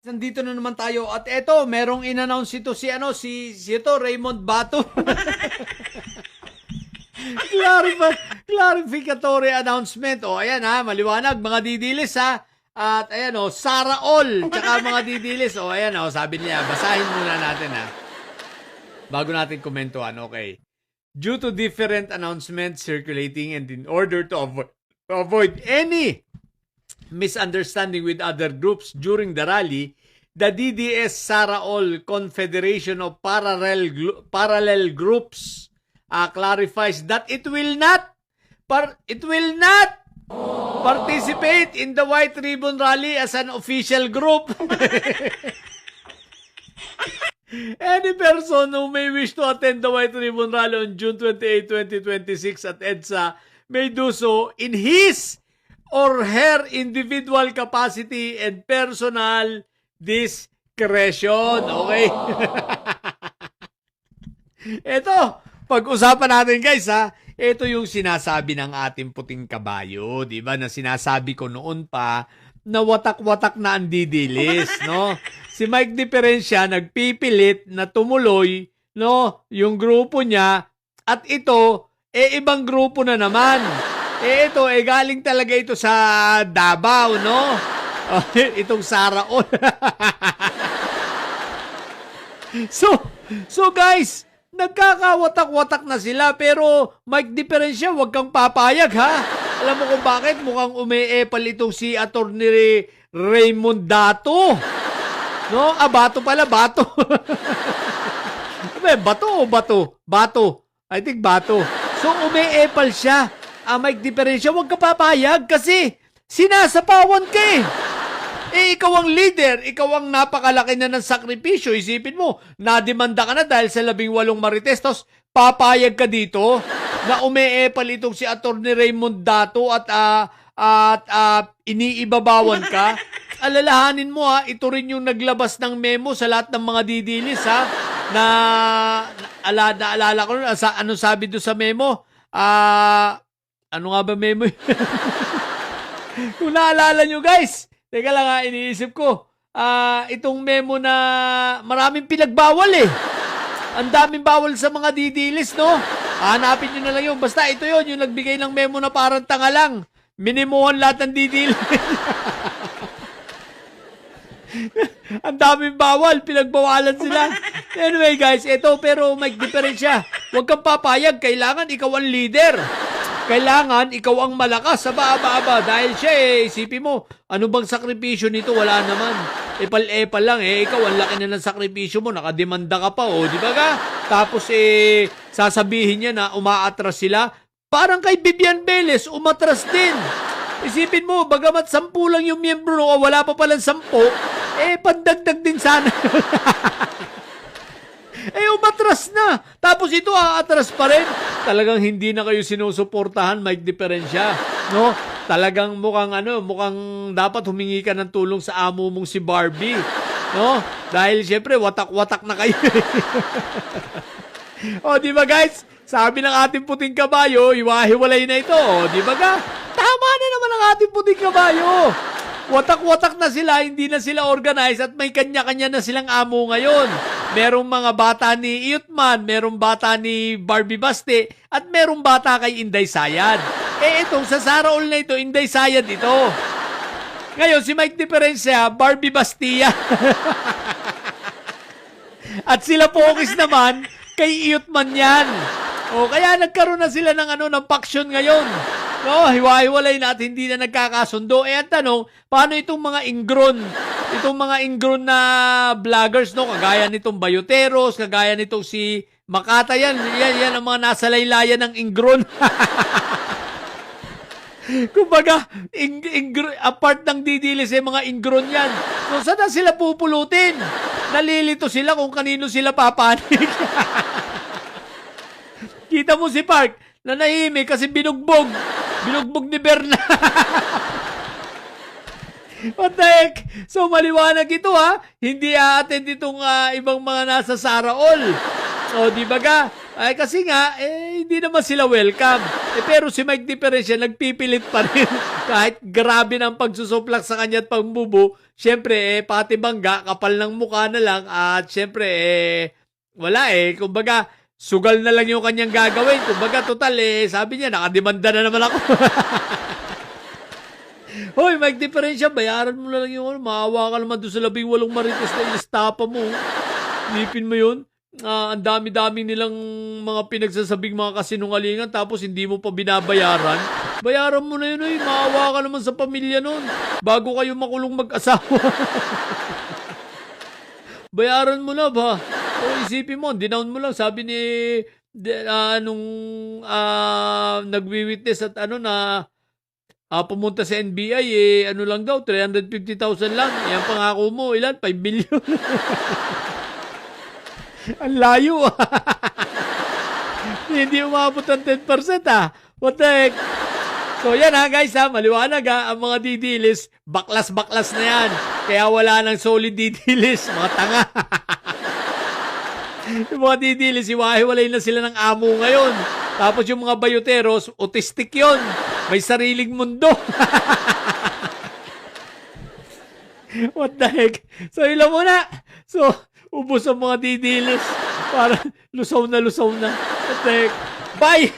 Nandito na naman tayo at eto, merong in-announce ito si ito, Raymond Bato. Clarificatory announcement. O, ayan ha, maliwanag, mga didilis ha. At ayan o, Sara All, tsaka mga didilis. O, ayan o, sabi niya, basahin muna natin ha. Bago natin komentuhan, okay. Due to different announcements circulating and in order to avoid any misunderstanding with other groups during the rally, the DDS Sara All Confederation of Parallel Groups clarifies that it will not participate in the White Ribbon Rally as an official group. Any person who may wish to attend the White Ribbon Rally on June 28, 2026 at EDSA may do so in his or her individual capacity and personal discretion. Okay? Ito, pag-usapan natin guys ha, ito yung sinasabi ng ating puting kabayo, di ba? Na sinasabi ko noon pa na watak-watak na ang didilis, no? Si Mike Diferensya nagpipilit na tumuloy, no, yung grupo niya at ito ibang grupo na naman. Ito galing talaga ito sa Davao, no? Itong Sara All. So guys, nagkakawatak-watak na sila pero Mike Diferensya, wag kang papayag ha. Alam mo kung bakit? Mukhang umeepal itong si Attorney Raymond Dato. No? Bato pala, bato. Bato o bato? Bato. I think bato. So umeepal siya. Mike Diferensya, wag ka papayag kasi sinasapawan ka ikaw ang leader, ikaw ang napakalaki na ng sakripisyo. Isipin mo, nademanda ka na dahil sa 18 marites, tapos papayag ka dito na umeepal itong si Attorney Raymond Dato at iniibabawan ka. Alalahanin mo ito rin yung naglabas ng memo sa lahat ng mga didilis naalala ko nun, anong sabi doon sa memo? Ano nga ba memo? Kung naalala nyo guys, teka lang iniisip ko. Itong memo na maraming pinagbawal Ang daming bawal sa mga didilis, no? Hanapin nyo na lang yun. Basta ito yun, yung nagbigay ng memo na parang tanga lang. Minimuhan lahat ng didilis. Ang daming bawal, pinagbawalan sila. Anyway guys, ito pero Mike Diferensya, huwag kang papayag, kailangan ikaw ang leader. Kailangan ikaw ang malakas sa aba. Dahil siya isipin mo, ano bang sakripisyo nito? Wala naman. Epal-epal lang ikaw ang laki na ng sakripisyo mo, nakademanda ka pa di ba ka? Tapos sasabihin niya na umaatras sila. Parang kay Vivian Velez, umatras din. Isipin mo, bagamat 10 lang yung miyembro wala pa palang 10, pandagdag din sana. Umatras na. Tapos ito aatras pa rin. Talagang hindi na kayo sinusuportahan, Mike Diferensya, no? Talagang mukhang dapat humingi ka ng tulong sa amo mong si Barbie, no? Dahil syempre watak-watak na kayo. Di ba guys? Sabi ng ating puting kabayo, hiwa-hiwalay na ito. Di ba ka? Tama na naman ang ating puting kabayo. Watak-watak na sila, hindi na sila organized at may kanya-kanya na silang amo ngayon. Merong mga bata ni Iyutman, merong bata ni Barbie Baste, at merong bata kay Inday Sayad. Itong sa Sara All na ito, Inday Sayad ito. Ngayon, si Mike Diferensya, Barbie Bastia. At sila Pokis naman, kay Iyutman yan. Kaya nagkaroon na sila ng faction ngayon. Hiwa-hiwalay na at hindi na nagkakasundo. Ang tanong, paano itong mga ingron? Itong mga ingron na vloggers, kagaya nitong Bayoteros, kagaya nitong si Makata, yan ang mga nasa laylayan ng ingron. Kumbaga, apart ng didilis mga ingron yan. So, saan na sila pupulutin? Nalilito sila kung kanino sila papanig. Kita mo si Park, nanahimik kasi binugbog. Binugbog ni Berna. What the heck? So, maliwanag ito Hindi attend itong ibang mga nasa Sara All. Di ba ka? Kasi nga, hindi naman sila welcome. Pero si Mike Diferensya nagpipilit pa rin. Kahit grabe ng pagsusuplak sa kanya at pagbubo, syempre, pati bangga, kapal ng mukha na lang, at syempre, wala kumbaga, sugal na lang yung kanyang gagawin. Kumbaga, total, sabi niya, nakademanda na naman ako. Hoy, Mike Diferensya, bayaran mo na lang yung maawa ka naman doon sa 18 marites na ilistapa mo. Lipin mo yun. Ang dami-dami nilang mga pinagsasabing mga kasinungalingan tapos hindi mo pa binabayaran. Bayaran mo na yun, maawa ka naman sa pamilya nun. Bago kayo makulong mag-asawa. Bayaran mo na ba? O isipin mo, dinown mo lang. Sabi ni nung nagwi-witness at pumunta sa NBI, ano lang daw, 350,000 lang. Yan pangako mo, ilan? 5 million. Ang layo Hindi umabot ng 10% What the heck? So yan guys maliwanag ang mga didilis, baklas-baklas na yan. Kaya wala nang solid didilis, mga tanga. Yung mga didilis, iwahiwalay na sila ng amo ngayon. Tapos yung mga bayoteros, autistic yon. May sariling mundo. What the heck? So ilan muna. So ubos ang mga didilis. Para lusaw na. What the heck? Bye!